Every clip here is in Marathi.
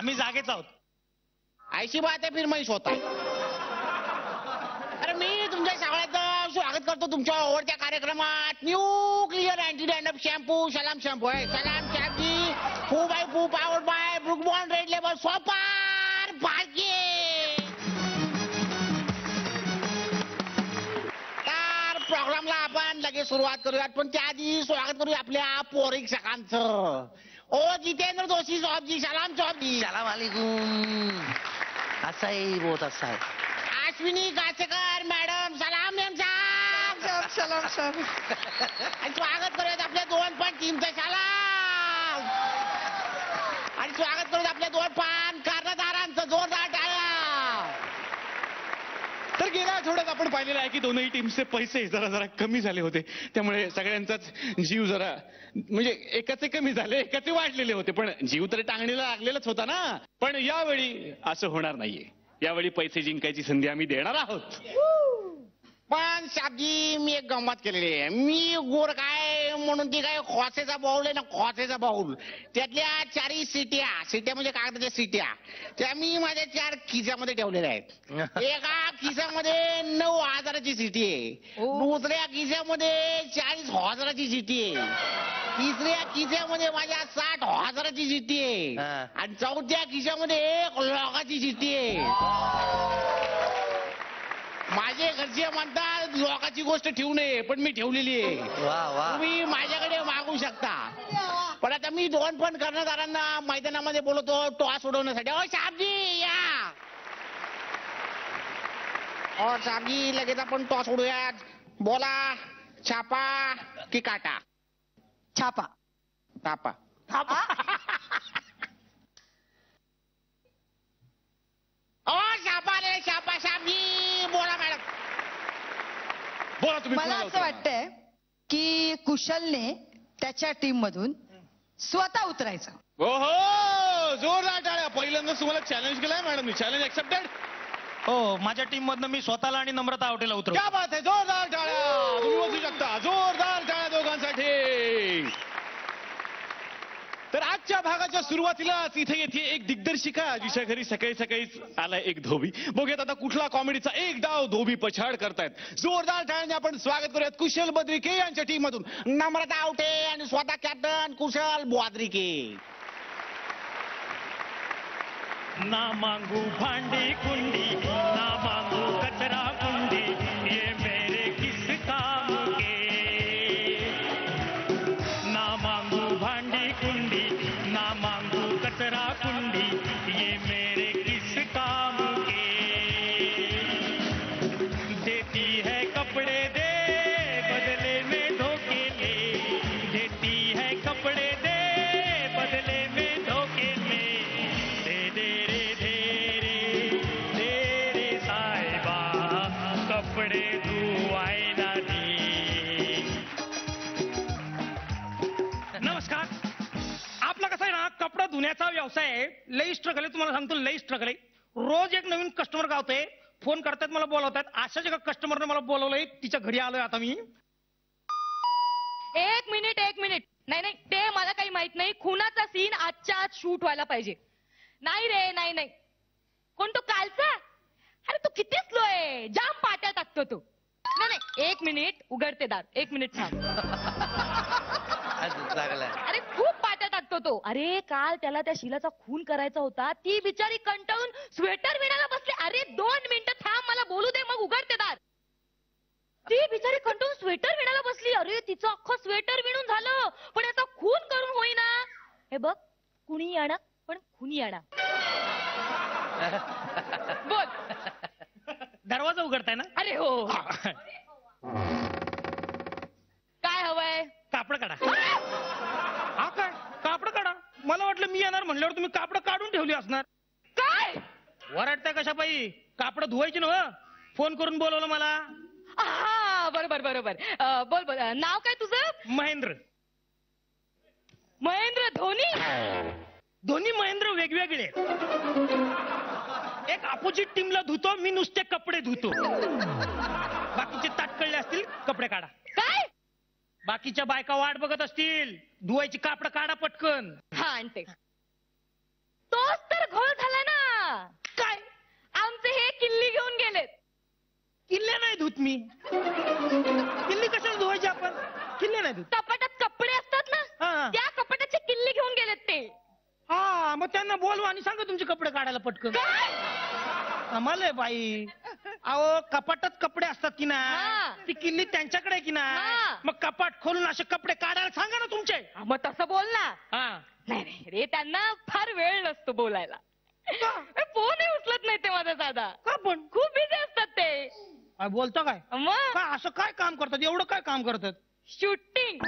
आम्ही जागेच आहोत. ऐशी बात आहे फिर मैं सोता. अरे मी तुमच्या सगळ्यात स्वागत करतो तुमच्या आवडत्या कार्यक्रमात. न्यूक्लिअर अँटी डॅन्ड्रफ शॅम्पू सलाम शॅम्पू आहे. सलाम shampoo Fu Bai Fu powered by Brooke Bond Red Label सोपार भाग्य. प्रोग्रामला आपण लगेच सुरुवात करूयात, पण त्याआधी स्वागत करूया आपल्या परीक्षकांचं. ओ जितेंद्र जोशी साहेबजी, सलाम साहेबजी. सलाम वालेकुम. अच्छा है, बहुत अच्छा है. अश्विनी काचेकर मॅडम, सलाम मॅम साहेब. सलाम सर. आणि स्वागत करूयात आपल्या 2 टीमचं. सलाम. आणि स्वागत करूयात आपल्या 2 कर्णधारांचं. जोरदार टाळ्या. तर गेल्या आठवड्यात आपण पाहिलेलं आहे की दोनही टीमचे पैसे जरा कमी झाले होते, त्यामुळे सगळ्यांचाच जीव जरा म्हणजे एकाचे कमी झाले, एकाचे वाढलेले होते, पण जीव तर टांगणीला लागलेलाच होता ना. पण यावेळी असं होणार नाहीये. यावेळी पैसे जिंकायची संधी आम्ही देणार आहोत. पण साहेबजी मी एक गंमत केलेली आहे. मी गोर काय म्हणून ती काय खोसेचा बाऊल आहे ना, खोसेचा बाऊल, त्यातल्या 4 सिट्या म्हणजे कागदाच्या सिट्या, त्या मी माझ्या 4 खिशामध्ये ठेवलेल्या आहेत. एका खिशामध्ये 9,000ची सिटी आहे, दुसऱ्या खिशामध्ये 40,000ची सिटी आहे, तिसऱ्या खिशामध्ये माझ्या 60,000ची सिटी आहे, आणि चौथ्या खिशामध्ये 1,00,000ची सिटी आहे. माझे घरचे म्हणतात लोकांची गोष्ट ठेवू नये, पण मी ठेवलेली आहे. तुम्ही माझ्याकडे मागू शकता. पण आता मी 2 पण कर्णधारांना मैदानामध्ये बोलवतो टॉस उडवण्यासाठी. ओ साहेबजी या. ओ साहेबजी लगेच आपण टॉस उडूयात. बोला, छापा की काटा? छापा. छापा. ओ छापा रे छापा. साहेबजी बोला मॅडम. बोला तुम्ही. मला असं वाटतंय की कुशलने त्याच्या टीम मधून स्वतः उतरायचं. हो, जोरदार टाळ्या. पहिल्यांदाच तुम्हाला चॅलेंज केलंय मॅडम मी. Challenge accepted. हो, माझ्या टीम मधनं मी स्वतःला आणि नम्रता आवटेला उतरव. क्या बात आहे. जोरदार टाळ्या. तुम्ही बसू शकता. जोरदार टाळ्या दोघांसाठी. तर आजच्या भागाच्या सुरुवातीलाच इथे येते एक दिग्दर्शिका, जिच्या घरी सकाळी सकाळीच आलाय एक धोबी. बघूयात आता कुठला कॉमेडीचा एक डाव धोबी पछाड करतायत. जोरदार टाळ्याने आपण स्वागत करूयात कुशल बद्रिके यांच्या टीम मधून नम्रता आवटे आणि स्वतः कॅप्टन कुशल बद्रिके. ना मांगू भांडी कुंडी, ना मांगू कचरा कुंडी, ये मेरे किस काम के. ना मांगू भांडी कुंडी, ना मांगू कचरा कुंडी, ये मेरे किस काम के. देती है कपड़े दे, बदले में धोखे ले. देती है कपड़े दे, बदले में धोखे ले. दे रे साहेबा, कपडे धुवायला दे. नमस्कार. आपला कसा आहे ना, कपडा धुण्याचा व्यवसाय आहे. लई स्ट्रगल आहे, तुम्हाला सांगतो, लई स्ट्रगल आहे. रोज एक नवीन कस्टमर गावतोय, फोन करतात, मला बोलवतात. अशाच एका कस्टमरने मला बोलवलंय, तिच्या घरी आलोय आता मी. एक मिनिट. नाही ते मला काही माहित नाही. खुनाचा सीन आजच्या आज शूट व्हायला पाहिजे. नाही रे, नाही. कोण तो कालचा? अरे तू किती स्लो आहे, जाम पाट्या टाकतो तू. नाही, 1 मिनिट उघडते दार. 1 मिनिट थांब. अरे खूप पाट्या टाकतो तो. अरे काल त्याला त्या शीलाचा खून करायचा होता, ती बिचारी कंटाळून स्वेटर विणायला बसली. अरे 2 मिनिटं थांब, मला बोलू दे, मग उघडते दार. ती बिचारी कंटाळून स्वेटर विणायला बसली. अरे तिचं अख्खं स्वेटर विणून झालं, पण आता खून करून होईना. हे बघ, कुणी आणा पण खुनी आणा. बोल. दरवाजा उघडताय ना? अरे हो. काय हवंय? कापड काढा. हा काय कापड काढा? मला वाटलं मी येणार म्हणल्यावर तुम्ही कापड काढून ठेवली असणार. काय वरडताय कशा बाई? कापड धुवायची ना. फोन करून बोलवलं मला. हा बरोबर. बोल. नाव काय तुझं? महेंद्र. महेंद्र धोनी. दोन्ही महेंद्र वेगवेगळे. एक अपोजिट टीमला धुतो, मी नुसते कपडे धुतो. बाकीचे ताटकळले असतील, कपडे काढा. काय? बाकीच्या बायका वाट बघत असतील, धुवायची कापड काढा पटकन. हा आणते. तोच तर मी किल्ली कशाला धुवायची आपण किल्ली नाही धुत कपाटात कपडे असतात हा. ना त्या कपाटाची किल्ली घेऊन गेलेत ते. हा मग त्यांना बोलवा आणि सांगा तुमचे कपडे काढायला पटकन. आम्हाला आहे बाई. अहो कपाटात कपडे असतात की हा. नाही ती किल्ली त्यांच्याकडे आहे की नाही हा. मग कपाट खोलून असे कपडे काढायला सांगा ना तुमचे. मग तसं बोल ना. हा नाही नाही रे त्यांना फार वेळ नसतो बोलायला. फोनही उचलत नाही ते माझा साधा. का पण खूप बिझी असतात ते. काय बोलता काय मग काय असं काय काम करतात एवढं काय काम करतात. शूटिंग.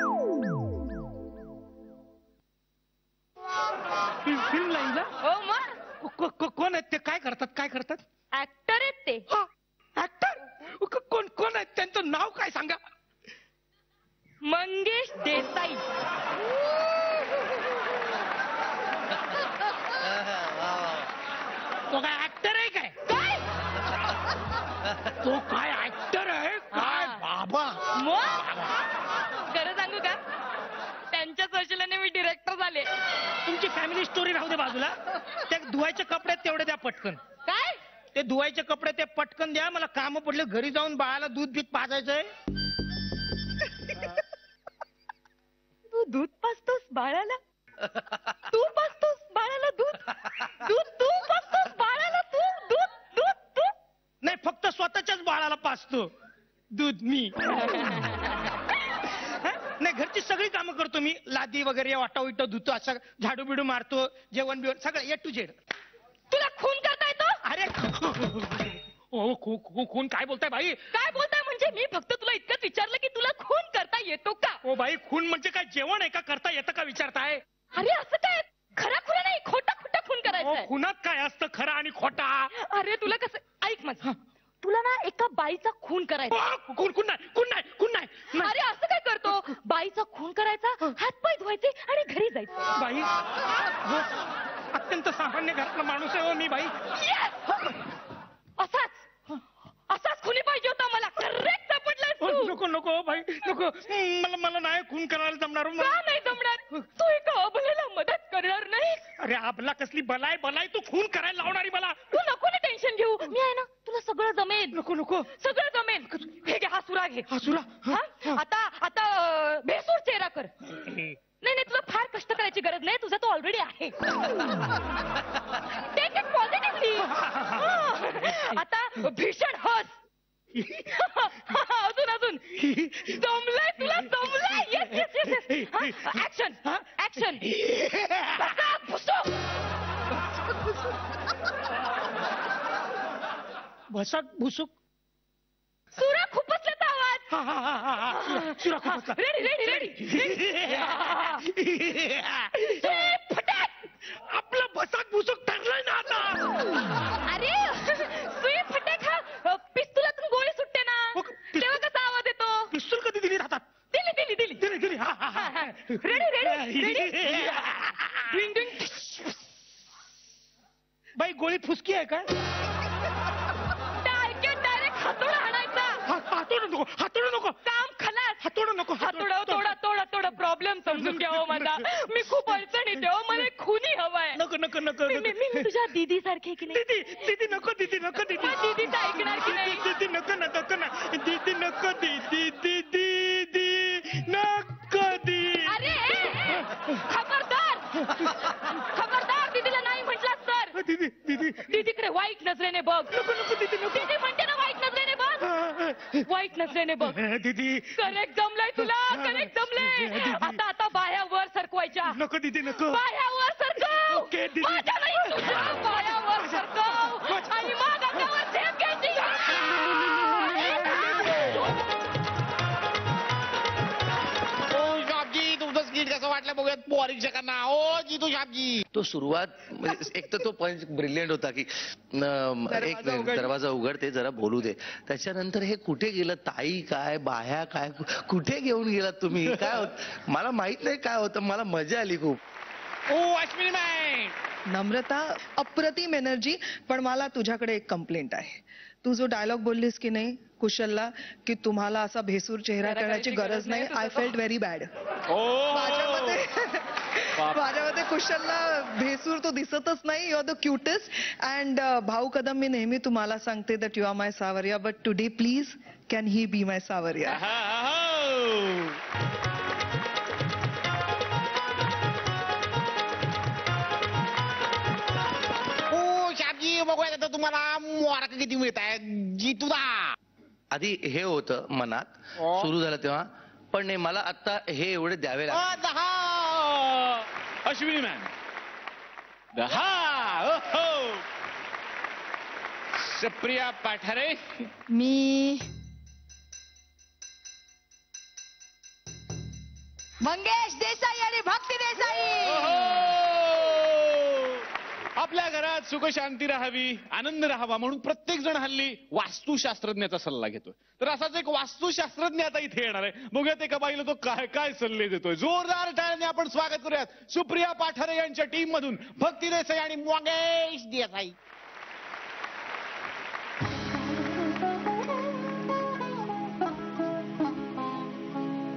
फिल्म लाईनला हो मग कोण आहेत ते काय करतात ऍक्टर आहेत ते. ऍक्टर कोण आहेत त्यांचं नाव काय सांगा. मंगेश देसाई. तो काय ऍक्टर आहे काय काय तो काय ऍक्टर आहे काय हा. बाबा. मग खरं सांगू का त्यांच्याच वशिल्याने मी डिरेक्टर झाले. तुमची फॅमिली स्टोरी राहू दे बाजूला. ते धुवायचे कपडे तेवढे द्या पटकन. काय ते धुवायचे कपडे ते पटकन द्या मला काम पडले घरी जाऊन बाळाला दूध बीत पाजायचंय. तू दूध पाजतोस बाळाला. तू पाजतोस बाळाला दूध. दूध तू पाजतोस बाळाला तू. दूध दूध तू. नाही फक्त स्वतःच्याच बाळाला पाजतो दूध मी. नाही घरची सगळी कामं करतो मी. लादी वगैरे वाटा विटा धुतो असं झाडू बिडू मारतो जेवण बिवण सगळं ए टू झेड. तुला खून करता येतो. अरे ओ खून काय बोलताय बाई. काय बोलताय म्हणजे मी फक्त तुला इतकंच विचारलं की तुला खून करता येतो का. ओ बाई खून म्हणजे काय जेवण आहे का करता येतं का विचारताय. अरे असं काय खरा खुरा नाही खोटा खोटा खून ओ करायचा. खुनात काय असतं खरं आणि खोटा. अरे तुला कसं ऐक माझं तुला ना एका बाईचा खून करायचा. खून नाही. अरे असं काय करतो बाईचा खून करायचा हातपाय धुवायचे आणि घरी जायचं. बाई हो, अत्यंत सामान्य घरातला माणूस आहे हो मी बाई. असाच खुनी पाहिजे होता मला. करेक्ट सापडलास तू. नको बाई नको. मला नाही खून करायला जमणार. का नाही जमणार. तू एका अबलेला मदत करणार नाही. अरे आपला कसली बलाय तू खून करायला लावणारी मला. तू नको ना टेन्शन घेऊ. मी आहे ना तुला सगळं जमेल. नको सगळं जमेल. हे घे हा सुरा घे. हसुरा हा? आता बेसूर चेहरा कर. नाही तुला फार कष्ट करायची गरज नाही. तुझा तो ऑलरेडी आहे. Take it positively. आता भीषण हस. अजून जमलंय तुला जमलंय. Yes action. भसाक भुसुक. सुरा खूपच आवाज. सुरा खूपच. रेडी. आपलं भसाक भुसुक ठरलंय ना आता. अरे सुई फटाक हा पिस्तुलातून गोळी सुटते ना तेव्हा कसा आवाज येतो. पिस्तूल कधी दिली राहतात. दिली. रेडी. बाई गोळी फुसकी आहे काय. डायरेक्ट हातोडा हाणायचा. हातोडं नको. काम खलास. हातोडं नको. थोडा प्रॉब्लेम समजून घ्या हो माझा. मी खूप अडचणीत आहे. मला एक खूनी हवाय. नको मी तुझ्या दीदी सारखे की नाही. दीदी नको. मग दीदीचं ऐकणार की नाही. दीदी नको ना. दीदी नको. अरे खबरदार दीदीला नाही म्हटलास तर. दीदीकडे वाईट नजरेने बघ. दीदी म्हणते ना वाईट नजरेने बघ. वाईट नजरेने बघ. दीदी करेक्ट जमलंय तुला. करेक्ट जमलंय. आता बाह्या वर सरकवायच्या. नको दीदी नको. बाह्या वर सरकव. ओके, दीदी. माझ्या नाही तुझ्या बाह्या वर सरकव आणि मग अंगावर झेप घ्यायची. तुमचं स्किट कसं वाटलं बघूयात परीक्षकांना. ओ जितू शापजी. तो सुरुवात म्हणजे एक तर तो पंच ब्रिलियंट होता की एक दरवाजा उघडते जरा बोलू दे. त्याच्यानंतर हे कुठे गेलं ताई काय बाह्या काय कुठे घेऊन गेलात तुम्ही. काय होत मला माहित नाही काय होतं. मला मजा आली खूप. ओ अश्विनी मॅम. नम्रता अप्रतिम एनर्जी. पण मला तुझ्याकडे एक कंप्लेंट आहे. तू जो डायलॉग बोललीस की नाही कुशलला की तुम्हाला असा भेसूर चेहरा करण्याची गरज नाही. I felt very bad. ओ माझ्या मते माझ्या मते कुशलला भेसूर तो दिसतच नाही. You are the cutest. And Bhau Kadam, मी नेहमी तुम्हाला सांगते दॅट यू आर माय सावरिया, but today please can he be my सावरिया? शाबजी बघूया आता तुम्हाला मोराक किती मिळत आहे जितूदा. आधी हे होतं मनात हो. सुरू झालं तेव्हा, पण नाही मला आता हे एवढे द्यावे लागले. 10. अश्विनी मॅम 10. सुप्रिया पाठारे. मी मंगेश देसाई आणि भक्ती देसाई. आपल्या घरात सुख शांती राहावी, आनंद राहावा म्हणून प्रत्येक जण हल्ली वास्तुशास्त्रज्ञाचा सल्ला घेतोय. तर असाच एक वास्तुशास्त्रज्ञ आता इथे येणार आहे. बघूयात एका बाईला तो काय काय सल्ले देतोय. जोरदार टाळ्याने आपण स्वागत करूयात सुप्रिया पाठारे यांच्या टीम मधून भक्ती देसाई आणि मंगेश देसाई.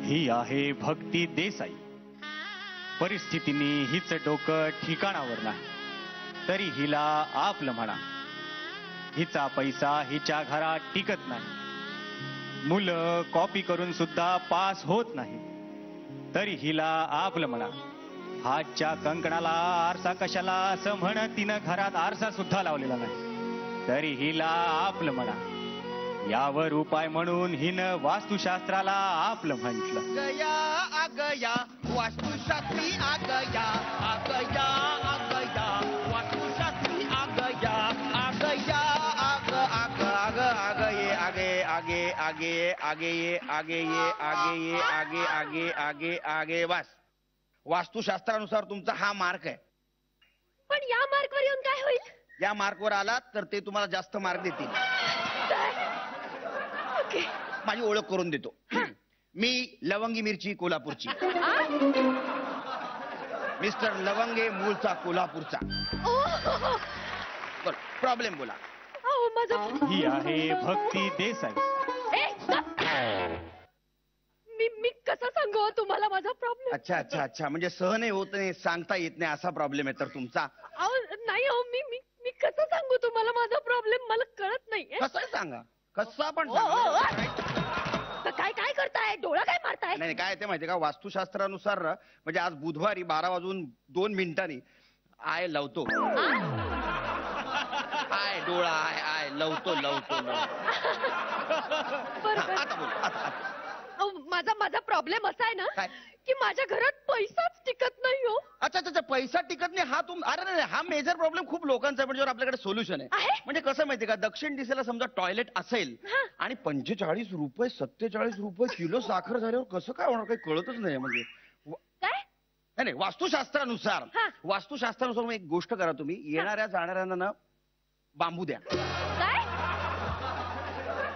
ही आहे भक्ती देसाई. परिस्थितीने हिच डोकं ठिकाणावर नाही, तरी हिला आपलं म्हणा. हिचा पैसा हिच्या घरात टिकत नाही. मुलं कॉपी करून सुद्धा पास होत नाही, तरी हिला आपलं म्हणा. हातच्या कंकणाला आरसा कशाला असं म्हणत तिनं घरात आरसा सुद्धा लावलेला नाही, तरी हिला आपलं म्हणा. यावर उपाय म्हणून हिनं वास्तुशास्त्राला आपलं म्हटलं. गया आ गया वास्तुशास्त्री आ गया, आ गया आ गया वास्तुशास्त्री आ गया, आ गया आग आग आग आग ये आगे आगे आगे आगे ये आगे ये आगे ये आगे आगे आगे आगे. बस वास्तुशास्त्रानुसार तुमचा हा मार्क आहे. पण या मार्कवर येऊन काय होईल? या मार्कवर आलात तर ते तुम्हाला जास्त मार्क देतील. ओके. माझी ओळख करून देतो. मी लवंगी मिरची कोल्हापूरची. मिस्टर लवंगे मूळचा कोल्हापूरचा. प्रॉब्लेम बोला. ही आहे भक्ती देसाई. मी कसं सांगू तुम्हाला माझा प्रॉब्लेम? अच्छा अच्छा अच्छा, म्हणजे सहनही होत नाही, सांगता येत नाही असा प्रॉब्लेम आहे तर तुमचा. नाही हो, मी कसं सांगू तुम्हाला माझा प्रॉब्लेम? मला कळत नाहीये. कसं सांगा, कसा पण काय काय करताय? डोळा काय मारताय? नाही काय ते माहितीये का, वास्तुशास्त्रानुसार म्हणजे आज बुधवारी 12:02 आय लावतो. आय डोळा आय आय लवतो लवतो. आता बोल आता. माझा प्रॉब्लेम असा आहे ना काय? की माझ्या घरात पैसाच टिकत नाही हो. अच्छा अच्छा, पैसा टिकत नाही हा अरे नाही, हा मेजर प्रॉब्लेम खूप लोकांचा आहे, पण ज्यावर आपल्याकडे सोल्युशन आहे. म्हणजे कसं माहितीये का, दक्षिण दिशेला समजा टॉयलेट असेल आणि 45 रुपये 47 रुपये किलो साखर झाल्यावर कसं काय होणार, काही कळतच नाही. म्हणजे काय नाही वास्तुशास्त्रानुसार मग एक गोष्ट करा तुम्ही, येणाऱ्या जाणाऱ्यांना ना बांबू द्या. काय?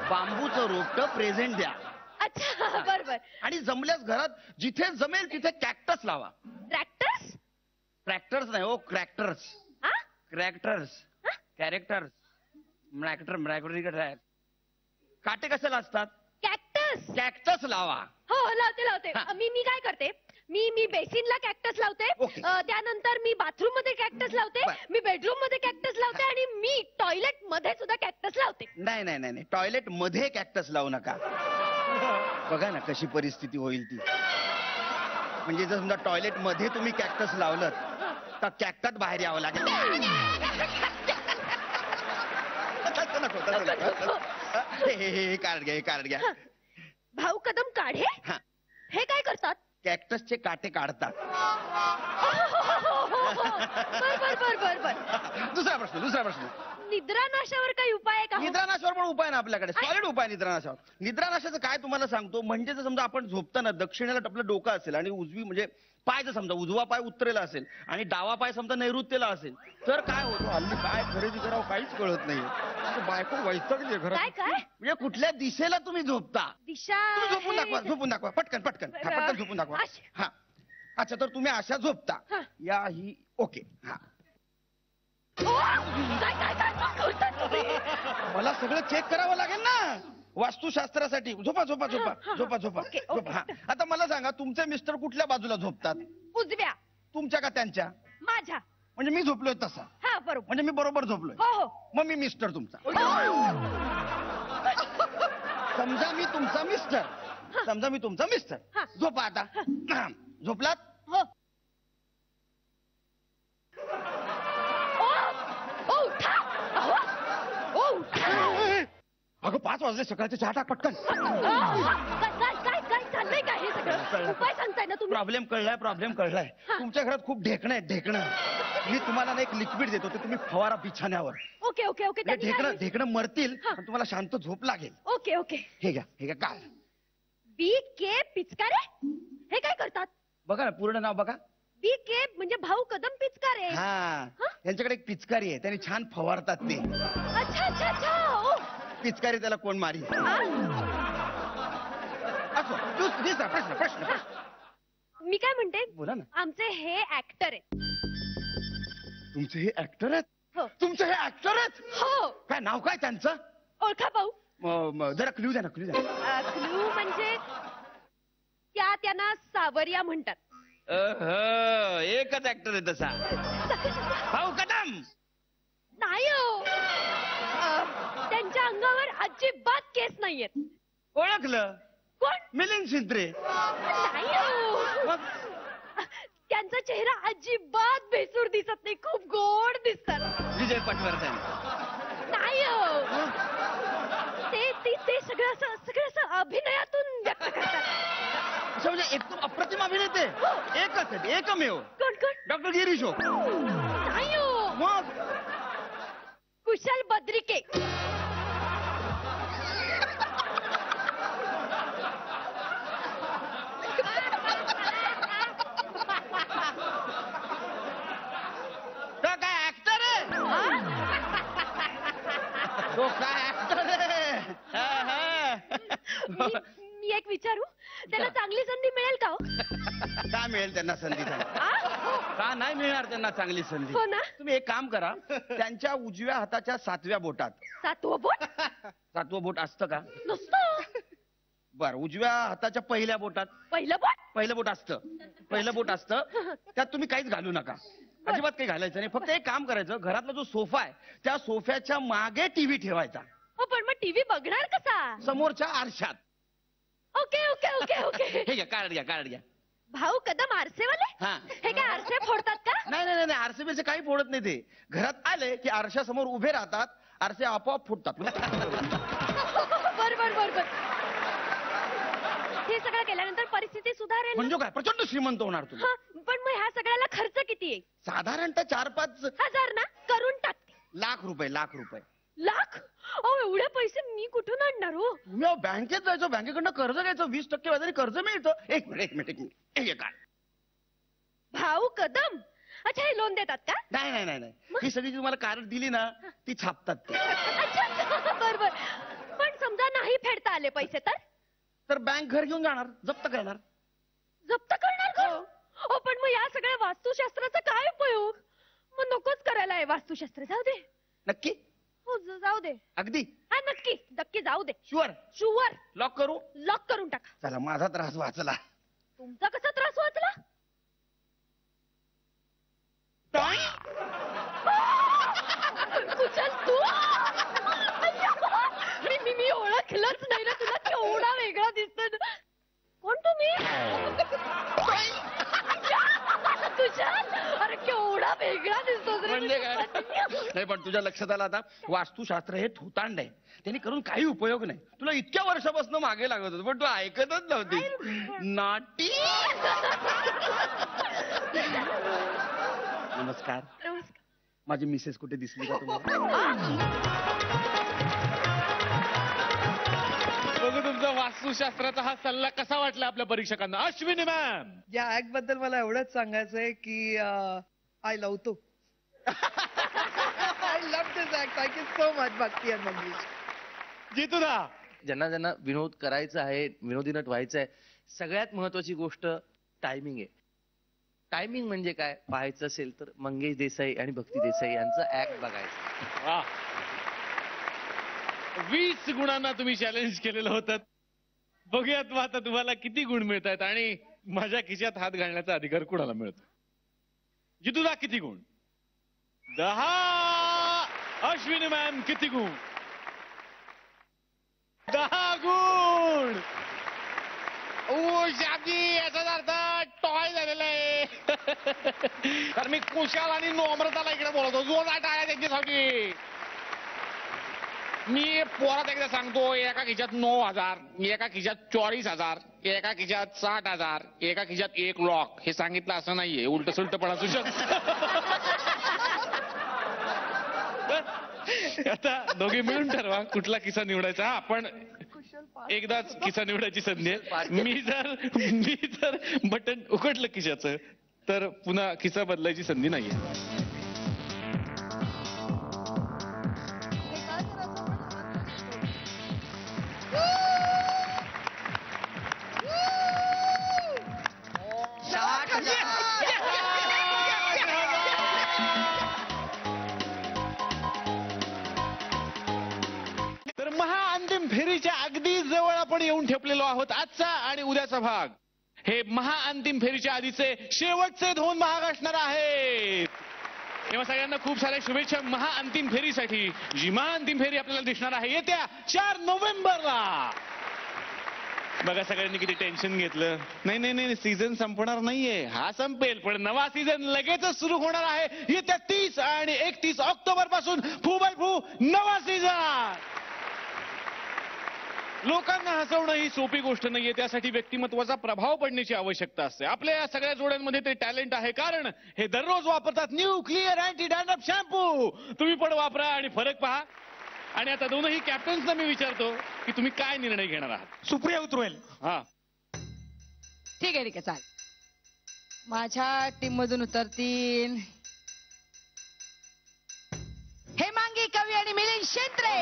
बांबूचं रोपटं प्रेझेंट द्या. अच्छा बरोबर. आणि जमल्यास घरात जिथे जमेल तिथे कॅक्टस लावा. ट्रॅक्टर्स? ट्रॅक्टर्स नाही हो, क्रॅक्टर्स. क्रॅक्टर्स कॅरेक्टर्स काटे कशाला असतात? कॅक्टस. कॅक्टस लावा. हो लावते. मी काय करते, मी बेसिनला कॅक्टस लावते. ओके. त्यानंतर मी बाथरूम मध्ये कॅक्टस लावते. मी बेडरूम मध्ये कॅक्टस लावते आणि मी टॉयलेट मध्ये सुद्धा कॅक्टस लावते. नाही टॉयलेट मध्ये कॅक्टस लावू नका. बघा ना कशी परिस्थिती होईल ती. म्हणजे जर समजा टॉयलेट मध्ये तुम्ही कॅक्टस लावलं तर कॅक्टात बाहेर यावं लागेल. हे कार्ड घ्या. भाऊ कदम काढे हे काय करतात? कॅक्टसचे काटे काढतात. बर. दुसरा प्रश्न. निद्रानाशावर काही उपाय आहे का? निद्रानाशावर पण उपाय ना आपल्याकडे, सॉलिड उपाय निद्रानाशावर. निद्रानाशाचं काय तुम्हाला सांगतो, म्हणजे जर समजा आपण झोपताना दक्षिणेला आपलं डोकं असेल आणि उजवी म्हणजे पाय जर समजा उजवा पाय उत्तरेला असेल आणि डावा पाय समजा नैऋत्येला असेल तर काय होतं, हल्ली काय खरेदी करावं काहीच कळत नाही. बायको वैतागली घरात. काय म्हणजे कुठल्या दिशेला तुम्ही झोपता? दिशा तुम्ही झोपून दाखवा पटकन झोपून दाखवा. हा अच्छा, तर तुम्ही अशा झोपता. या ही ओके. हा मला सगळं चेक करावं लागेल ना वास्तुशास्त्रासाठी. झोपा. हा आता मला सांगा, तुमचे मिस्टर कुठल्या बाजूला झोपतात? उजव्या. तुमच्या का त्यांच्या? माझ्या. म्हणजे मी झोपलोय तसा? हा बरोबर. म्हणजे मी बरोबर झोपलोय? हो हो. मग मी मिस्टर तुमचा. समजा मी तुमचा मिस्टर. समजा मी तुमचा मिस्टर. झोपा आता. झोपलात? हो. अगं 5 वाजले, सकाळचे चहा टाक पटकन. काय चाललंय काय हे सगळं? उपाय सांगताय ना तुम्ही? प्रॉब्लेम कळलाय. तुमच्या घरात खूप ढेकणं आहेत, ढेकणं. मी तुम्हाला ना एक लिक्विड देतो, ते तुम्ही फवारा बिछाण्यावर. Okay okay okay. ढेकणं मरतील आणि तुम्हाला शांत झोप लागेल. Okay okay. हे घ्या काय? BK पिचकारे. हे काय करतात? बघा ना, पूर्ण नाव बघा. BK म्हणजे भाऊ कदम पिचकारे. हा, यांच्याकडे एक पिचकारी आहे, त्यांनी छान फवारतात ते. अच्छा अच्छा अच्छा. पिचकारी त्याला कोण मारी? असो, प्रश्न. मी काय म्हणते, बोला ना. आमचे हे ऍक्टर आहेत. तुमचे हे ऍक्टर आहेत? हो. तुमचे हे ऍक्टर आहेत? हो. काय नाव काय त्यांचं? ओळखा भाऊ? जरा क्लू द्या ना. क्लू म्हणजे त्यांना सावरिया म्हणतात. एकच ऍक्टर आहे तसा. भाऊ कदम. नाही हो, त्यांच्या अंगावर अजिबात केस नाहीयेत. ओळखलं? कोण? मिलिंद शिंत्रे. नाही हो, त्यांचा चेहरा अजिबात बेसूर दिसत नाही, खूप गोड दिसतात. विजय पटवर्धन. नाही हो, ते सगळं असं अभिनयातून व्यक्त करतात. म्हणजे एकदम अप्रतिम अभिनेते. एकच आहेत, एकमेव. कोण? डॉक्टर गिरीश हो. नाही हो, मग कुशल बद्रिके. तो काय ऍक्टर आहे? तो काय ऍक्टर आहे? मी एक विचारू, त्याला चांगली संधी मिळेल का हो? का मिळेल त्यांना संधी? का नाही मिळणार त्यांना चांगली संधी? हो ना. तुम्ही एक काम करा, त्यांच्या उजव्या हाताच्या 7व्या बोटात. 7वं बोट? 7वं बोट असतं का? नसतं. बर, उजव्या हाताच्या पहिल्या बोटात. पहिलं बोट असतं. त्यात तुम्ही काहीच घालू नका, अजिबात काही घालायचं नाही. फक्त एक काम करायचं, घरातला जो सोफा आहे त्या सोफ्याच्या मागे टीव्ही ठेवायचा. हो, पण मग टीव्ही बघणार कसा? समोरच्या आरशात. Okay okay okay okay. हे घ्या, कार्ड घ्या. भाऊ कदम आरसेवाले? हा. हे काय आरसे फोडतात का? नाही, आरसे बिरसे काही फोडत नाही ते. घरात आले की आरशासमोर उभे राहतात, आरसे आपोआप फुटतात. बर. हे सगळं केल्यानंतर परिस्थिती सुधारेल. म्हणजे काय, प्रचंड श्रीमंत होणार तुम्ही. पण मग ह्या सगळ्याला खर्च किती आहे? साधारणतः 4-5 हजार ना? करून टाकते. लाख रुपये. लाख? एवढे पैसे मी कुठून आणणार हो? मी बँकेत जायचो, बँकेकडनं कर्ज घ्यायचं, 20% व्याजाने कर्ज मिळतं. एक मिनिट. हे काय? भाऊ कदम. अच्छा, हे लोन देतात का? नाही. ही सगळी तुम्हाला कार्ड दिली ना, ती छापतात ते. अच्छा, बरोबर. पण समजा नाही फेडता आले पैसे तर बँक घर घेऊन जाणार, जप्त करणार. जप्त करणार का? हो, पण मग या सगळ्या वास्तुशास्त्राचा काय उपयोग? मग नकोच करायला आहे वास्तुशास्त्र. जाऊ दे. नक्की? हो, जाऊ दे. अगदी? हा, नक्की जाऊ दे. शुअर. लॉक करून टाका. चला, माझा त्रास वाचला. तुमचा कसा त्रास वाचला? कुशल, तू? मी ओळखलंच नाही ना तुला, केवढा वेगळा दिसतोय. कोण तुम्ही? कुशल, अरे केवढा वेगळा दिसतो. म्हणजे काय? नाही, पण तुझ्या लक्षात आलं आता, वास्तुशास्त्र हे थोतांड आहे, त्यांनी करून काही उपयोग नाही. तुला इतक्या वर्षापासून मागे लागत होतं, पण तू ऐकतच नव्हती. नाटी. नमस्कार. माझी मिसेस कुठे दिसली का तुम्हाला? बघू तुमचा वास्तुशास्त्राचा हा सल्ला कसा वाटला आपल्या परीक्षकांना. अश्विनी मॅम. या ऍक्ट बद्दल मला एवढंच सांगायचंय की आय लव्ह तो. I love this act. Thank you so much Bhakti आणि मंगेश. जितूदा. ज्यांना विनोद करायचा आहे, विनोदी नट व्हायचं आहे, सगळ्यात महत्वाची गोष्ट टायमिंग आहे. टायमिंग म्हणजे काय पाहायचं असेल तर मंगेश देसाई आणि भक्ती देसाई यांचं ऍक्ट बघायचं. 20 गुणांना तुम्ही चॅलेंज केलेलं होतं. बघूयात मग आता तुम्हाला किती गुण मिळत आहेत आणि माझ्या खिशात हात घालण्याचा अधिकार कुणाला मिळतो. जितूला किती गुण? 10. अश्विनी मॅम किती गुण? 10 गुण. शाबजी याचाच अर्थ टॉय झालेला आहे. तर मी कुशाल आणि नम्रताला इकडे बोलवतो. जोरदार टाळ्या त्यांच्यासाठी. मी पोरात एकदा सांगतो, एका खिशात 9,000, एका खिशात 40,000, एका खिशात 60,000, एका खिशात 1 लाख. हे सांगितलं असं नाहीये, उलट सुलट पण असू शकत. आता दोघे मिळून ठरवा कुठला किस्सा निवडायचा. आपण एकदाच किस्सा निवडायची संधी आहे. मी जर बटन उघडलं खिशाचं तर पुन्हा किस्सा बदलायची संधी नाहीये. तर महाअंतिम फेरीच्या अगदी जवळ आपण येऊन ठेपलेलो आहोत. आजचा आणि उद्याचा भाग हे महाअंतिम फेरीच्या आधीचे शेवटचे 2 भाग असणार आहेत. तेव्हा सगळ्यांना खूप साऱ्या शुभेच्छा महाअंतिम फेरीसाठी. जी महाअंतिम फेरी आपल्याला दिसणार आहे येत्या 4 नोव्हेंबरला. बघा सगळ्यांनी किती टेन्शन घेतलं. नाही सीझन संपणार नाहीये, हा संपेल पण नवा सीझन लगेचच सुरू होणार आहे येत्या 30 आणि 31 ऑक्टोबर पासून. फू बाय फू नवा सीझन. लोकांना हसवणं ही सोपी गोष्ट नाहीये, त्यासाठी व्यक्तिमत्वाचा प्रभाव पडण्याची आवश्यकता असते. आपल्या या सगळ्या जोड्यांमध्ये ते टॅलेंट आहे, कारण हे दररोज वापरतात न्यूक्लिअर अँटी डॅन्ड्रफ शॅम्पू. तुम्ही पण वापरा आणि फरक पहा. आणि आता दोनही कॅप्टन्सना मी विचारतो की तुम्ही काय निर्णय घेणार आहात. सुप्रिया उतरवेल. हा ठीक आहे चाल. माझ्या टीम मधून उतरतील हेमांगी कवी आणि मिलिंद शेंत्रे.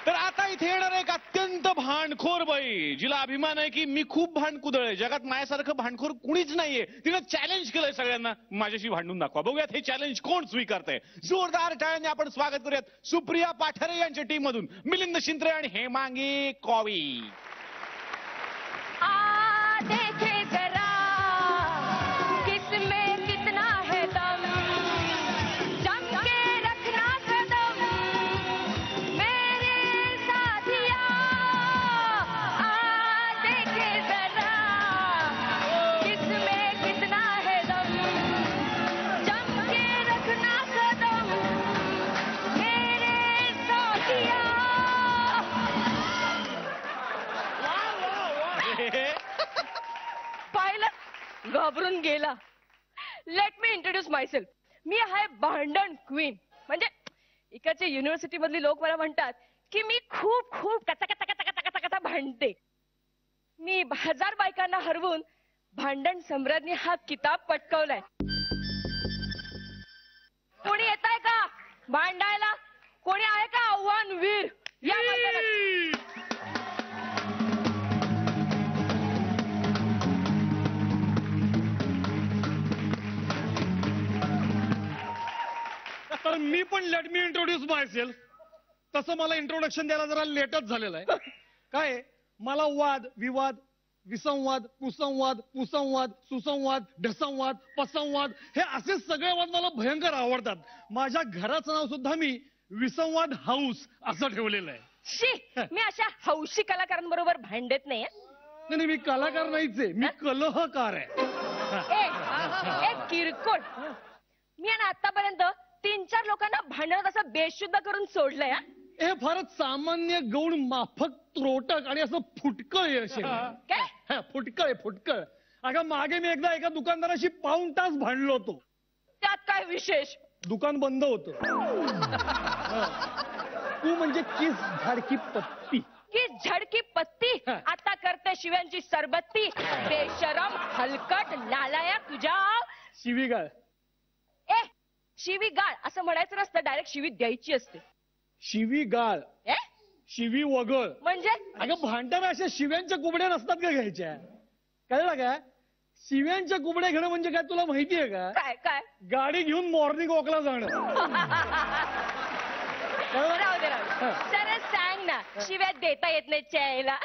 तर आता इथे येणार एक अत्यंत भांडखोर बाई, जिला अभिमान आहे की मी खूप भांडकुदळ आहे. जगात माझ्यासारखं भांडखोर कुणीच नाहीये. तिनं चॅलेंज केलंय सगळ्यांना, माझ्याशी भांडून दाखवा. बघूयात हे चॅलेंज कोण स्वीकारतंय. जोरदार टाळ्यांनी आपण स्वागत करूयात सुप्रिया पाठरे यांच्या टीम मधून मिलिंद शिंत्रे आणि हेमांगी कॉवी. घाबरून गेला. Let me introduce myself. मी आहे भांडण क्वीन. म्हणजे इकडच्या युनिव्हर्सिटी मधली लोक मला म्हणतात की मी खूप खूप कथा भांडते. मी 1000 बायकांना हरवून भांडण सम्राज्ञी हा किताब पटकावलाय. कोणी येत आहे का भांडायला? कोणी आहे का आव्हानवीर? या मैदानात. तर मी पण लेट मी इंट्रोड्यूस मायसेल्फ. तसं मला इंट्रोडक्शन द्यायला जरा लेटच झालेलं आहे. काय मला वाद विवाद विसंवाद कुसंवाद कुसंवाद सुसंवाद ढसंवाद पसंवाद हे असे सगळे वाद मला भयंकर आवडतात. माझ्या घराचं नाव सुद्धा मी विसंवाद हाऊस असं ठेवलेलं आहे. शी, मी अशा हौशी कलाकारांबरोबर भांडत नाही. नाही मी कलाकार नाहीच आहे, मी कलहकार आहे. किरकोळ. मी आतापर्यंत 3-4 लोकांना भांडणात असं बेशुद्ध करून सोडलंय. हे फारच सामान्य गौण माफक त्रोटक आणि असं फुटकळ आहे असे. काय फुटकळ आहे फुटकळ. अगं मागे मी एकदा एका दुकानदाराशी 1 तास भांडलो होतो. त्यात काय विशेष? दुकान बंद होतं. तू म्हणजे किस झाडकी पत्ती. किस झाडकी पत्ती. आता करते शिव्यांची सरबत्ती. बेशरम हलकट नालायक तुझ्या शिवीगाळ. शिवीगाळ असं म्हणायचं नसतं, डायरेक्ट शिवी द्यायची असते. शिवीगाळ शिवी वगळ म्हणजे? अगं भांडताना अशा शिव्यांच्या कुबड्या नसतात का घ्यायच्या? कळलं का? शिव्यांच्या कुबड्या घेणं म्हणजे काय तुला माहितीये का? काय काय? गाडी घेऊन मॉर्निंग वॉकला जाणं. राहू दे. सरळ सांग ना, शिव्या देता येत नाही चायला.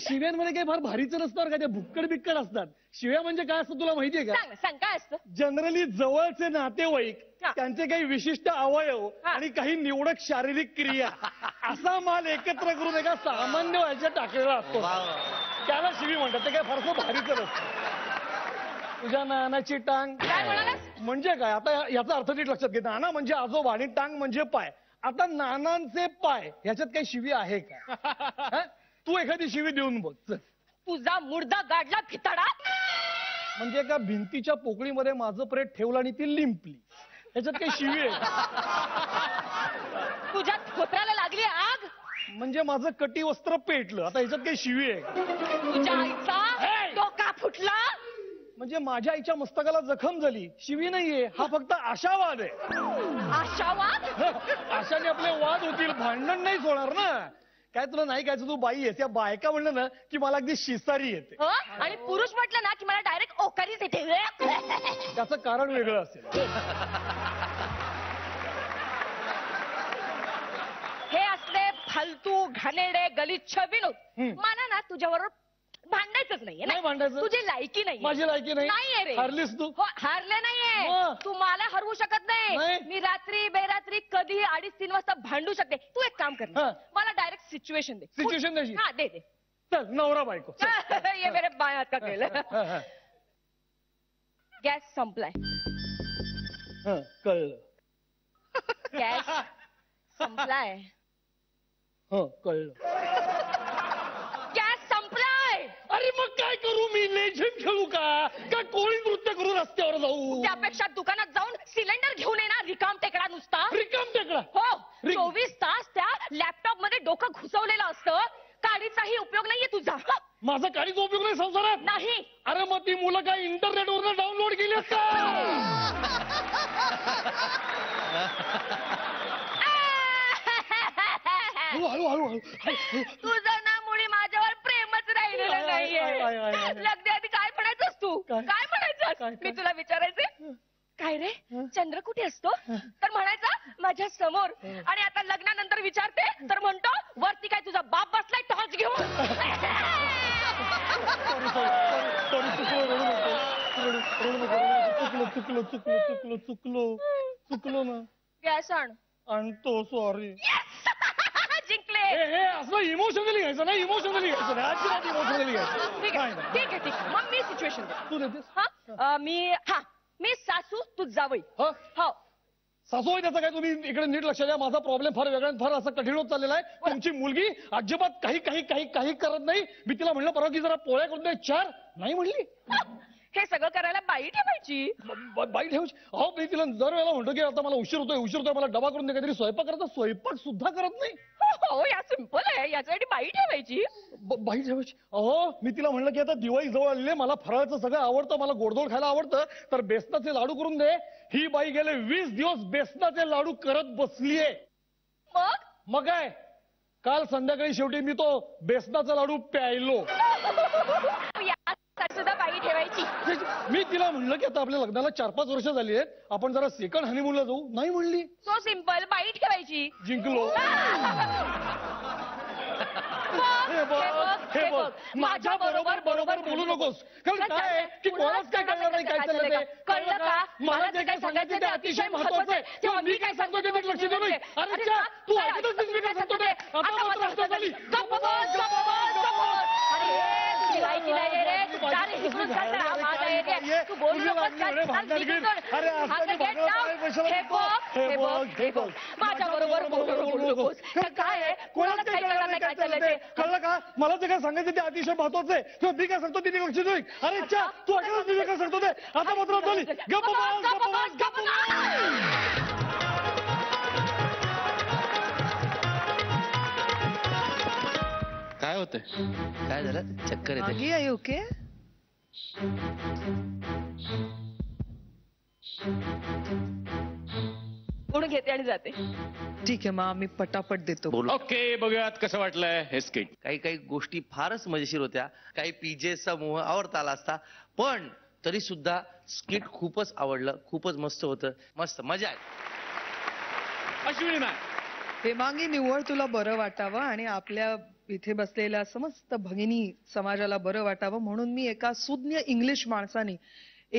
शिव्यांमध्ये काही फार भारीचं नसणार का? त्या भुक्कड बिक्कड असतात. शिव्या म्हणजे काय असतं तुला माहितीये का? सांग सांग काय असतं. जनरली जवळचे नातेवाईक, हा. त्यांचे काही विशिष्ट अवयव हा. आणि काही निवडक शारीरिक क्रिया असा माल एकत्र करून एका सामान्य व्हायच्या टाकलेला असतो. त्याला शिवी म्हणतात. ते काय फारसं भारीचं नसतं. तुझ्या नानाची टांग काय म्हणालास? म्हणजे काय? आता याचा अर्थ नीट लक्षात घे. नाना म्हणजे आजोबा आणि टांग म्हणजे पाय. आता नानांचे पाय ह्याच्यात काही शिवी आहे का? हा? तू एखादी शिवी देऊन बघ. चल. तुझा मुर्दा गाडला भिताडा. म्हणजे एका भिंतीच्या पोकळीमध्ये माझं प्रेत ठेवलं आणि ती लिंपली. ह्याच्यात काही शिवी आहे? तुझ्या खोत्याला लागली आग. म्हणजे माझं कटी वस्त्र पेटलं. आता ह्याच्यात काही शिवी आहे? तुझ्या आईचा डोका फुटला. म्हणजे माझ्या आईच्या मस्तकाला जखम झाली. शिवी नाहीये, हा फक्त आशावाद आहे. आशावाद. आशाने आपले वाद होतील, भांडण नाही होणार ना. काय तुला नाही काय, तू बाई आहेस. या बायका म्हणलं ना की मला अगदी शिसारी येते. आणि पुरुष म्हटलं ना की मला डायरेक्ट ओकारीच येते. त्याचं कारण वेगळं असेल. हे असले फालतू घाणेरडे गलिच्छ विनोद मला ना तुझ्याबरोबर भांडायचंच नाहीये. नाही भांडायचं. तुझी लायकी नाही. माझी लायकी नाही. नाहीये रे. हरलीस तू. हो, हारले नाहीये. मग? तू मला हरवू शकत नाही. नाही. मी रात्री बेरात्री कधी 2:30-3 वाजता भांडू शकते. तू एक काम कर ना. हा. मला डायरेक्ट सिच्युएशन दे. सिच्युएशन द्यायची? हा दे दे. चल नवरा बायको. ये मेरे बायात का केलं. गॅस संपलाय. कळलं. गॅस संपलाय. कळलं. गॅस संपलाय. अरे मग काय करू मी? लेझिम खेळू का कोळी नृत्य करू रस्त्यावर जाऊ? त्यापेक्षा दुकानात जाऊन सिलेंडर घेऊन ये ना. रिकाम टेकडा नुसता. रिकाम टेकडा? हो. 24 तास त्या लॅपटॉप मध्ये डोकं घुसवलेलं असतं. काडीचाही उपयोग नाहीये तुझा. माझा काहीचा उपयोग नाही संसारात. नाही. अरे मग ती मुलं काय इंटरनेटवरनं डाउनलोड केली असता? हळू. तुझं ना मुळी माझ्यावर प्रेमच राहिलेलं नाहीये. लग्नाआधी काय म्हणायचंस तू? काय म्हणायचंस? मी तुला विचारायचे काय रे चंद्र कुठे असतो तर म्हणायचा माझ्या समोर. आणि आता लग्नानंतर विचारते तर म्हणतो वरती काय तुझा बाप बसलाय टॉर्च घेऊन. चुकलो ना. गॅस आण. आणतो. सॉरी. जिंकले. हे असं इमोशनली घ्यायचं नाही. इमोशनली घ्यायचं नाही. अजिबात इमोशनली घ्यायचं. ठीक आहे ठीक आहे. मग मी सिच्युएशन दे. तू देतेस? मी सासू तू जावई. हो. सासू आहे त्याचं काय तुम्ही इकडे नीट लक्ष द्या. माझा प्रॉब्लेम फार वेगळा फार असं कठीण होत चाललेला आहे. तुमची मुलगी अजिबात काही काही काही काही करत नाही. मी तिला म्हणलं परवा की जरा पोळ्या करून दे 4 नाही म्हणली. हे सगळं करायला बाई ठेवायची. बाई ठेवायची. अहो मी तिला दर वेळेला म्हणतो की आता मला उशीर होतोय मला डबा करून दे. काहीतरी स्वयंपाक करायचा स्वयंपाक सुद्धा करत नाही. हो या सिंपल आहे. याच्यासाठी बाई ठेवायची. बाई ठेवायची. अहो मी तिला म्हणलं की आता दिवाळी जवळ आलेली मला फराळाचं सगळं आवडतं. मला गोडधोड खायला आवडतं तर बेसनाचे लाडू करून दे. ही बाई गेले 20 दिवस बेसनाचे लाडू करत बसलीये. मग काय काल संध्याकाळी शेवटी मी तो बेसनाचा लाडू प्यायलो. सुद्धा बाई ठेवायची. मी तिला म्हणलं की आता आपल्या लग्नाला 4-5 वर्ष झाली आहेत. आपण जरा सेकंड हनीमूनला जाऊ. नाही म्हणली. सो सिंपल बाई ठेवायची. जिंकलो. हे बघ माझ्या बरोबर बोलू नकोस. कारण काय आहे की कोणाच काय कळलं नाही काय चाललं ते. कळलं का? मला जे काय सांगायचं ते अतिशय महत्वाचं आहे. तेव्हा मी काय सांगतो ते नीट लक्ष देऊ नये. अरे च्या तू ऐकतच नाही मी काय सांगतो ते. आता मात्र रस्ता झाली. तू बोलू नकोस. माझ्या बरोबर बोलू नकोस. काय आहे कोणाला काही कळलं नाही काय चाललं ते. कळलं का? मला जे काय सांगायचं ते अतिशय महत्वाचं आहे. तेव्हा मी काय सांगतो ते लक्ष देऊ. अरे च्या तू ऐकतच नाही काय सांगतो ते. आता मात्र झाली. गप्प बस. काय होतंय? काय झालं? चक्कर येते. आगी आहे ओके. गुण घेते आणि जाते. ठीक आहे मग आम्ही पटापट देतो. ओके बघूयात कसं वाटलंय हे स्किट. काही काही गोष्टी फारच मजेशीर होत्या. काही पीजेचा मोह आवडता आला असता पण तरी सुद्धा स्किट खूपच आवडलं. खूपच मस्त होतं. मस्त मजा आहे. अश्विनी मॅम हेमांगी निव्वळ तुला बरं वाटावं आणि आपल्या इथे बसलेल्या समस्त भगिनी समाजाला बरं वाटावं म्हणून मी एका सुज्ञ इंग्लिश माणसाने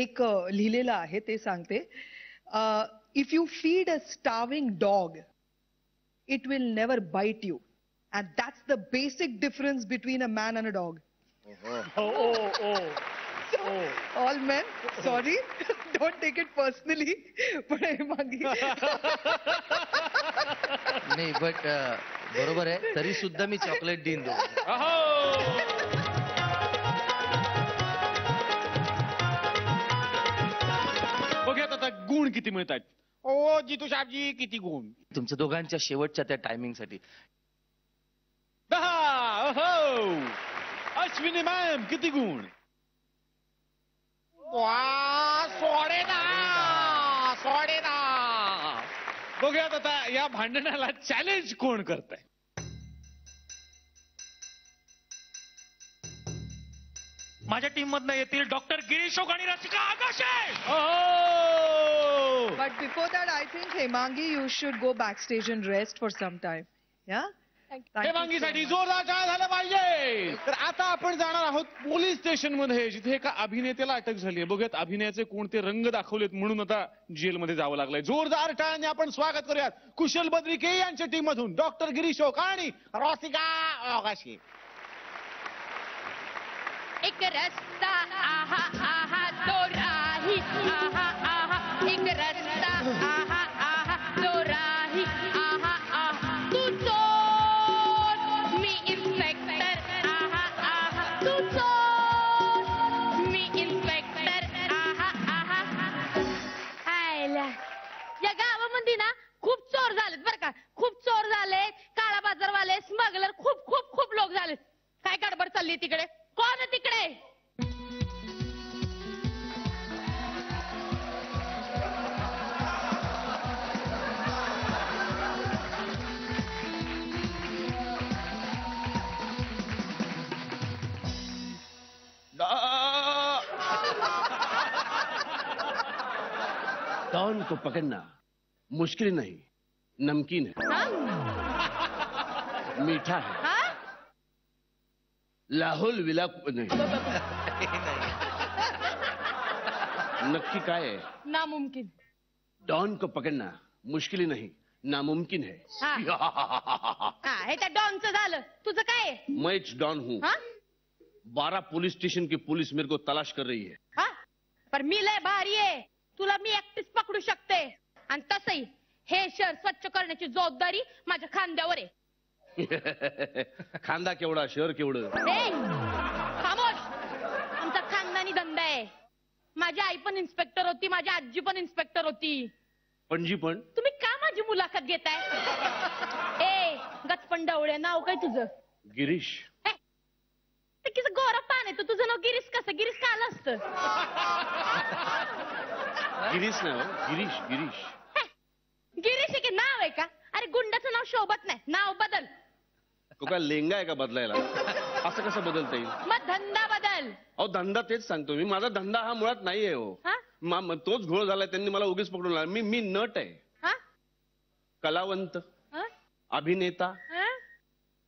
एक लिहिलेलं आहे ते सांगते. If you feed a starving dog it will never bite you and that's the basic difference between a man and a dog. All men sorry don't take it personally. पण हेमांगी नाही बट बरोबर आहे. तरी सुद्धा मी चॉकलेट देईन. बघूयात आता गुण किती मिळतात. ओ जितू साहेबजी किती गुण. तुमच्या दोघांच्या शेवटच्या त्या टायमिंग साठी 10. अहो अश्विनी मॅम किती गुण. वा सोडे ना. बघूयात आता या भांडणाला चॅलेंज कोण करताय. माझ्या टीम मधनं येतील डॉक्टर गिरीश ओक आणि Rasika Agashe. But before that, I think Hemangi, you should go backstage and rest for some time. Yeah? Thank you so हेमांगीसाठी much. जोरदार टाळ्या झाल्या पाहिजे. तर आता आपण जाणार आहोत पोलीस स्टेशन मध्ये जिथे एका अभिनेत्याला अटक झाली आहे. बघूयात अभिनयाचे कोणते रंग दाखवलेत म्हणून आता जेलमध्ये जावं लागलंय. जोरदार टाळ्याने आपण स्वागत करूयात कुशल बद्रिके यांच्या टीम मधून डॉक्टर गिरीश ओक आणि रसिका आगाशे. एक रस्ता आहा आहा दो राही आहा आहा एक रस्ता आहा आहा दो राही आहा आहा तू चोर मी इन्स्पेक्टर आहा आहा तू चोर मी इन्स्पेक्टर आहा आहा. आयला या गावामध्ये ना खूप चोर झालेत बरं का. खूप चोर झाले, काळा बाजारवाले, स्मगलर खूप खूप खूप लोक झालेत. काय गडबड चालली तिकडे. कोण आहे तिकडे. डॉन को पकड़ना मुश्किल नहीं, नमकीन है, मीठा है, लाहौल विला नहीं. नक्की काय आहे. नामुमकिन. डॉन को पकड़ना मुश्किल नहीं, नामुमकिन है. हे त्या डॉनचं झालं. तुझं काय आहे. मैं डॉन हूँ. 12 पुलिस स्टेशन की पुलिस मेरे को तलाश कर रही है. पर मी लय भारी आहे. तुला मी एकटीच पकडू शकते. आणि तसंही हे शहर स्वच्छ करण्याची जबाबदारी माझ्या खांद्यावर आहे. खांदा केवढा शहर केवढं. खामोश. आमचा खानदानी धंदा आहे. माझी आई पण इन्स्पेक्टर होती, माझी आजी पण इन्स्पेक्टर होती. पणजी पण. तुम्ही का माझी मुलाखत घेताय. ए गचपण डवळे. नाव काय तुझं. गिरीश. किती गोरा पान आहे. तुझं नाव गिरीश कसं. गिरीश का आलं असतं. गिरीश नाही हो, गिरीश गिरीश. गिरीश की नाव आहे का. अरे गुंडाचं नाव शोभत नाही. नाव बदल. तो काय लेंगा आहे का बदलायला. असं कसं बदलता येईल. मग धंदा बदल. अहो धंदा तेच सांगतो मी. माझा धंदा हा मुळात नाहीये हो. तोच घोळ झालाय. त्यांनी मला उगीच पकडून लावला. मी नट आहे. कलावंत, अभिनेता,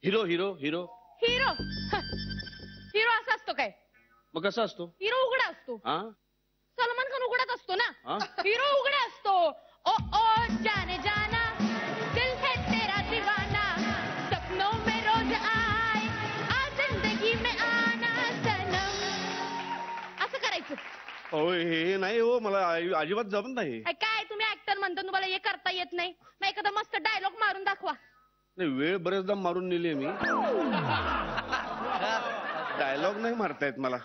hero hero hero hero. Hero असा असतो काय. मग कसा असतो. हिरो उघडा असतो. सलमान खान उघडाच असतो ना. हिरो उघडा असतो. ओ ओ जाने जाना दिल है तेरा दीवाना सपनों में रोज आए आ जिंदगी में आना सनम. असं करायचं. हो हे नाही हो मला अजिबात जमत नाही. काय तुम्ही ऍक्टर म्हणता तुम्हाला हे करता येत नाही. मग एखादा मस्त डायलॉग मारून दाखवा. नाही वेळ बरेचदा मारून नेली मी. डायलॉग नाही मारतायत मला.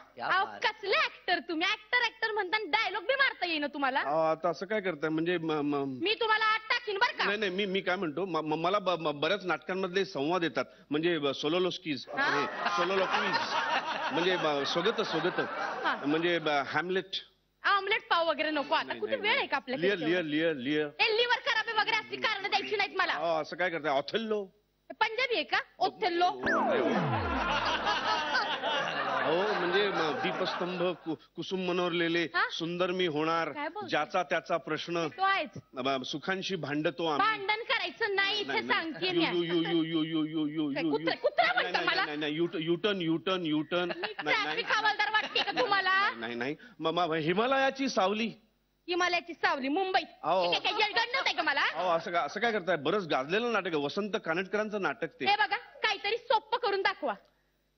कसले ऍक्टर तुम्ही. ऍक्टर म्हणता डायलॉग बी मारता येईना तुम्हाला. आता असं काय करताय म्हणजे मी तुम्हाला आत टाकीन बरं का. नाही नाही मी काय म्हणतो मला बऱ्याच नाटकांमधले संवाद येतात म्हणजे सोलोलोस्कीज म्हणजे स्वगत म्हणजे हॅमलेट. ऑमलेट पाव वगैरे नको. आता कुठे वेळ आहे का आपल्याला. लिव्हर खराब वगैरे असली कारण द्यायची नाहीत मला. असं काय करताय. ऑथेल्लो. पंजाबी आहे का. ओथेल्लो. हो म्हणजे दीपस्तंभ कुसुम मनोरलेले सुंदर मी होणार ज्याचा त्याचा प्रश्न सुखांशी भांडतो आम्ही. भांडण करायचं जायचं नाही इथे सांगते मी. कुत्रा म्हणतो मला. युटर्न ट्रॅफिक हवालदार वाटते का तुम्हाला? नाही हिमालयाची सावली. हिमालयाची सावली मुंबईत. काही येडगड नव्हते का मला? असं काय करताय? बरंच गाजलेलं नाटक आहे, वसंत कानेटकरांचं नाटक ते. हे बघा काहीतरी सोप्प करून दाखवा.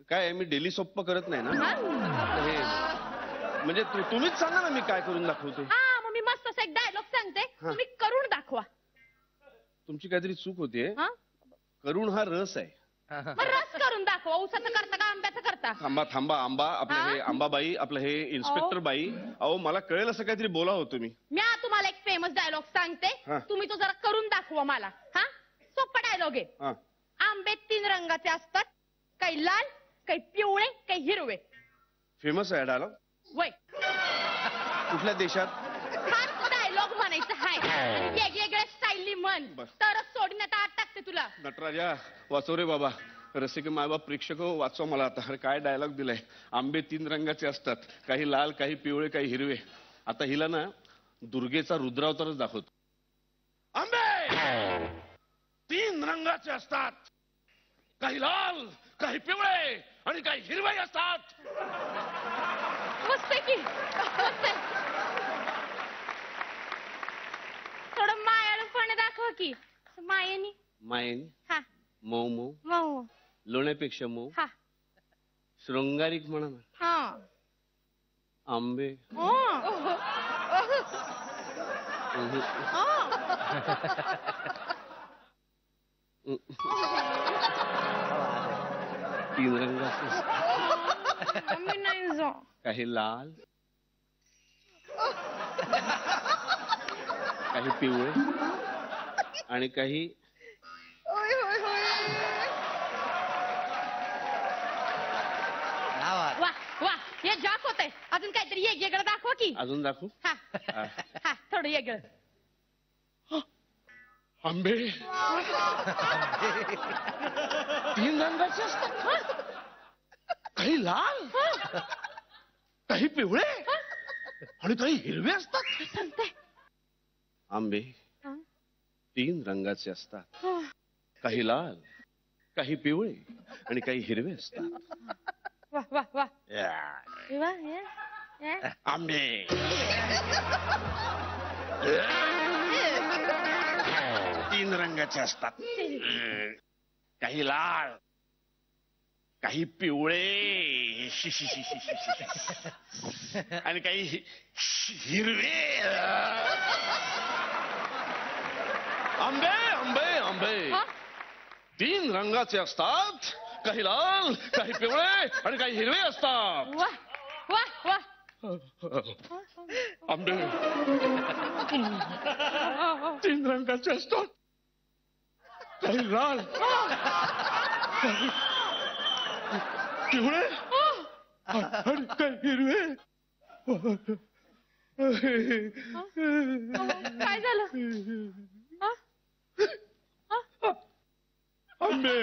काय मी डेली सोप्प करत नाही ना. हे म्हणजे तुम्हीच सांगा ना मी काय करून दाखवते. हा मग मी मस्त असा एक डायलॉग सांगते, तुम्ही करून दाखवा. तुमची काहीतरी चूक होतीये. करून हा रस आहे. मग रस करून दाखवा. ऊसाचं करता का आंब्याचं करता? थांबा आपलं हे आंबाबाई, आपलं हे इन्स्पेक्टर बाई. अहो मला कळेल असं काहीतरी बोला हो तुम्ही. मी तुम्हाला एक फेमस डायलॉग सांगते, तुम्ही तो जरा करून दाखवा मला. हा सोपा डायलॉग आहे. आंबे 3 रंगाचे असतात, काही लाल, काही पिवळे, काही हिरवे. फेमस आहे डायलॉग. वय कुठल्या देशात? डायलॉग म्हणायचं हाय, वेगवेगळ्या स्टाईलनी म्हण, तरच सोडण्यात आत टाकते तुला. नटराजा वाचव रे बाबा. रसिक मायबाप प्रेक्षक वाचव मला आता. अरे काय डायलॉग दिलाय. आंबे 3 रंगाचे असतात, काही लाल, काही पिवळे, काही हिरवे. आता हिला ना दुर्गेचा रुद्रावतारच दाखवतो. आंबे 3 रंगाचे असतात, काही लाल, काही पिवळे आणि काही हिरवे असतात. मस्त की थोडं मायाळूपणे दाखवा की. मायेनी मायेनी मऊ मऊ मऊ लोण्यापेक्षा मऊ. शृंगारिक म्हणा ना. आंबे तीन रंगाचे काही लाल, काही पिवळे आणि काही वा वा हे जाक होतंय. अजून काहीतरी वेगळं दाखवा की. अजून दाखवू. हा थोडं वेगळं. आंबे 3 रंगाचे असतात, काही लाल, काही पिवळे आणि काही हिरवे असतात. आंबे 3 रंगाचे असतात, काही लाल, काही पिवळे आणि काही हिरवे असतात. वा वा वा आंबे 3 रंगाचे असतात, काही लाल, काही पिवळे आणि काही हिरवे. आंबे आंबे आंबे 3 रंगाचे असतात, काही लाल, काही पिवळे आणि काही हिरवे असतात. वा वा वा आंबे 3 रंगाचे असतात, काही लाल, काही पिवळे आणि काही हिरवे. काय झालं? आंबे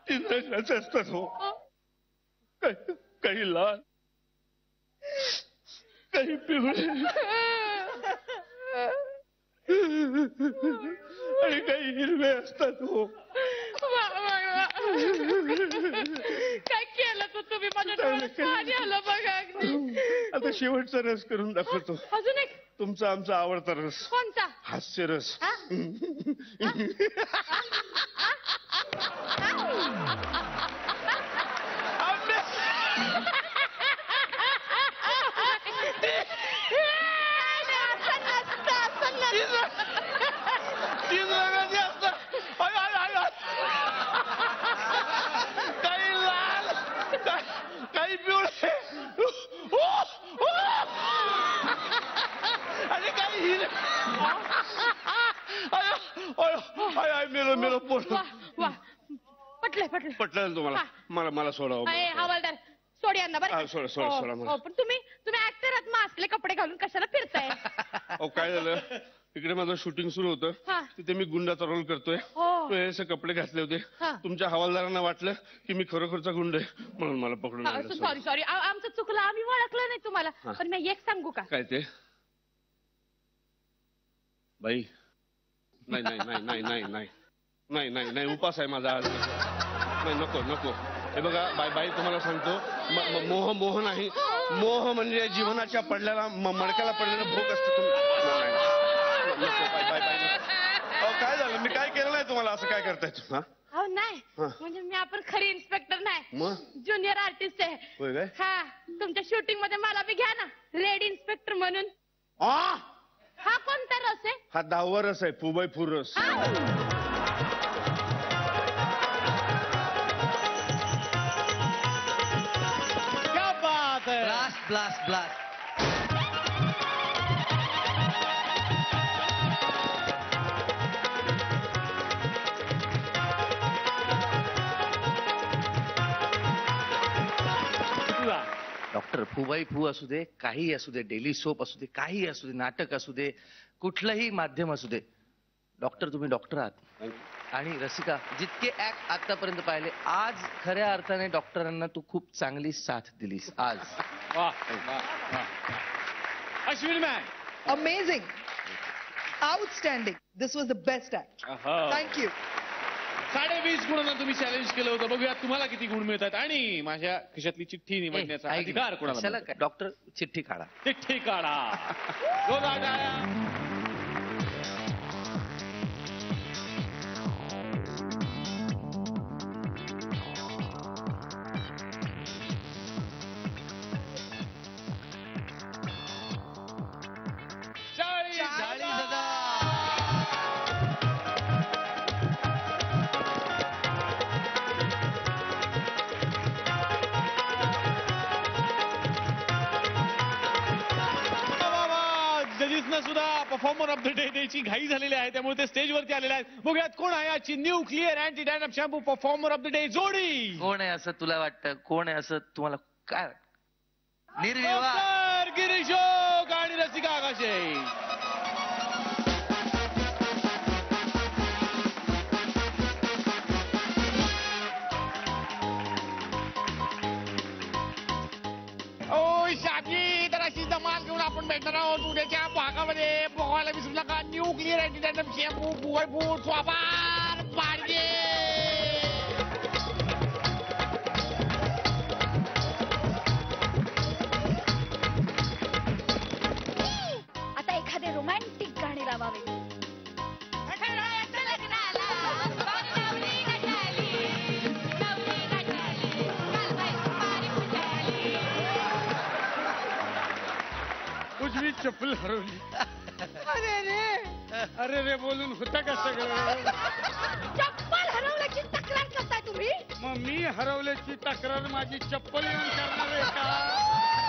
3 रंगाचे असतात हो, काही लाल, काही पिवळे आणि काही हिरवे असतात हो. काय केलं तू? तुम्ही माझ्या डोळ्यात पाणी आलं बघा. आता शेवटचा रस करून दाखवतो. अजून एक. तुमचा आमचा आवडता रस. कोणता? हास्य रस. काही लाल, काही पिवळे आणि काही हिरवे. मेलो पोट. पटलं तुम्हाला? मला सोडा. हवालदार सोड यांना बरं. सोडा मला. पण तुम्ही ऍक्टर आहात, मास्कले कपडे घालून कशाला फिरताय? काय झालं, इकडे माझं शूटिंग सुरू होतं, तिथे मी गुंडाचा रोल करतोय. असे कपडे घातले होते. तुमच्या हवालदारांना वाटलं की मी खरोखरचा गुंड आहे म्हणून मला पकडून आणलं. सॉरी आमचं चुकलं, आम्ही ओळखलं नाही तुम्हाला. पण मी एक सांगू का? काय ते? बाई नाही नाही नाही नाही नाही नाही नाही नाही नाही उपास आहे माझा आज. नाही नको नको. हे बघा बाई तुम्हाला सांगतो मोह मोह नाही. मोह म्हणजे जीवनाच्या पडल्याला मडक्याला पडलेलं भोग असतं. नको बाई काय झालं? मी काय केलं नाही तुम्हाला असं काय करताय तू? अहो नाही म्हणजे मी आपण खरी इन्स्पेक्टर नाही मग ज्युनियर आर्टिस्ट आहे. होय काय? हा तुमच्या शूटिंग मध्ये मला बी घ्या ना रेड इन्स्पेक्टर म्हणून. हा कोणता रस आहे? हा 10वा रस आहे. फुबई फुर रस. क्या बात है. Blast blast blast. डॉक्टर फुबाई फू असू दे, काही असू दे, डेली सोप असू दे, काही असू दे, नाटक असू दे, कुठलंही माध्यम असू दे, डॉक्टर तुम्ही डॉक्टर आहात. आणि रसिका जितके ऍक्ट आतापर्यंत पाहिले आज खऱ्या अर्थाने डॉक्टरांना तू खूप चांगली साथ दिलीस आज. Ashwin ma'am amazing, outstanding. This was the best act. Thank you. 20.5 गुणांना तुम्ही चॅलेंज केलं होतं. बघूया तुम्हाला किती गुण मिळतात. आणि माझ्या खिशातली चिठ्ठी निवडण्याचा अधिकार कोणाला? डॉक्टर चिठ्ठी काढा. चिठ्ठी काढा. जोरदार टाळ्या. जजेसना सुद्धा परफॉर्मर ऑफ द डे द्यायची घाई झालेली आहे त्यामुळे ते स्टेजवरती आलेले आहेत. बघूयात कोण आहे आजची new clear anti dandruff shampoo performer of the day जोडी. कोण आहे असं तुला वाटतं? कोण आहे असं तुम्हाला काय वाटतं? निर्विवाद गिरीश ओक आणि रसिका आकाशे. माल घेऊन आपण भेटणार आहोत उद्याच्या भागामध्ये. बघायला विसरू नका new clear anti dandruff shampoo Fubai Fu स्वाबार पाडगे. आता एखादे रोमॅन्टिक गाणे लावावे. तुझी चप्पल हरवली. अरे रे बोलून होता का सगळं? चप्पल हरवल्याची तक्रार करताय तुम्ही? मग मी हरवल्याची तक्रार माझी चप्पल येऊन करणार आहे का?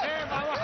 हे बाबा